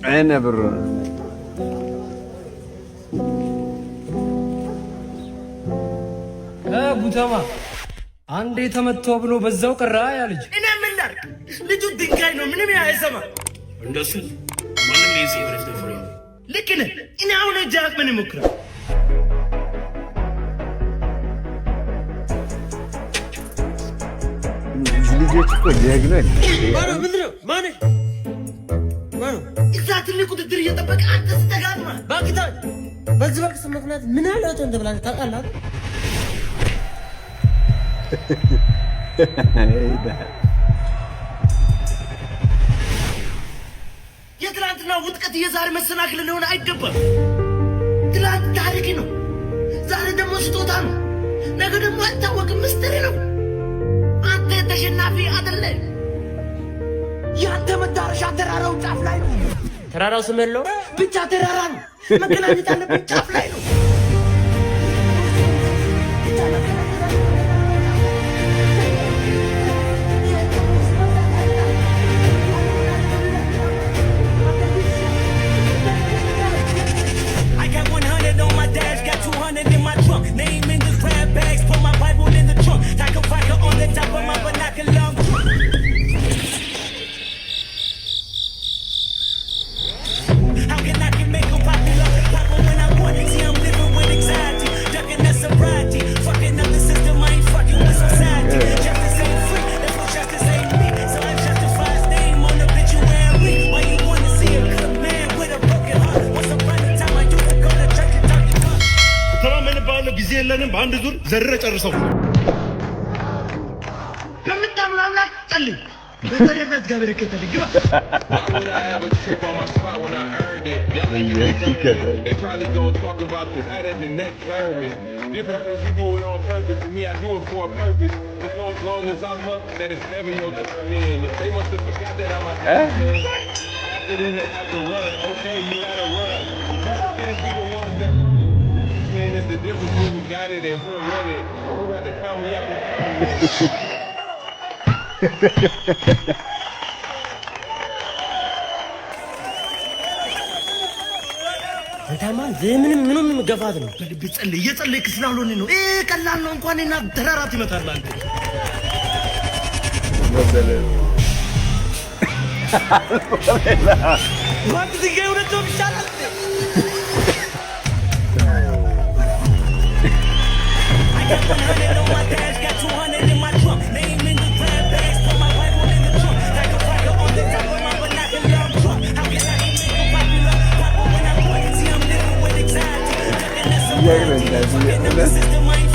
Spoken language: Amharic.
አይነ ብሩ ጉተማ አንዴ ተመቶ ብሎ በዛው ቀራ ያልጅ እኔ ምን ላድርግ? ልጁ ድንጋይ ነው፣ ምንም አይሰማ። እንደሱ ማንም ሌዚ ወረፍተ ፍሬ ልክ ነህ። እኔ አሁን እጃክ ምን ይሞክራል? ልጆች እኮ ጀግና ማነው? ምንድን ነው? ማነው? እዛ ትልቅ ውድድር እየጠበቀ አንተ ስተጋጥማ ባክታ በዚህ ባክስ ምክንያት ምን ያለው እንደ ብላ ታውቃለህ? የትላንትና ውጥቀት የዛሬ መሰናክል ሊሆን አይገባም። ትላንት ታሪክ ነው፣ ዛሬ ደግሞ ስጦታ ነው፣ ነገ ደግሞ አይታወቅም፣ ምስጢር ነው። አንተ ተሸናፊ አይደለም። ያንተ መዳረሻ ተራራው ጫፍ ላይ ነው። ተራራው ስም የለው ብቻ ተራራ ነው። መገናኘት ያለብን ጫፍ ላይ ነው። ጊዜ የለንም። በአንድ ዙር ዘረ ጨርሰው ከምታምኑ አምላክ ጸልይ። በተረፈት ጋር በረከተልኝ ግባ። The difference when we got it and who won it. Who got the come አንተማ ምንም ገፋት ነው። በልብ ጸልይ። እየጸለይክ ስላልሆነ ነው። ቀላል ነው። እንኳን እና ተራራት ይመታል። አንተ ወንድ ድንጋይ ሁለት ነው ይቻላል። Yeah,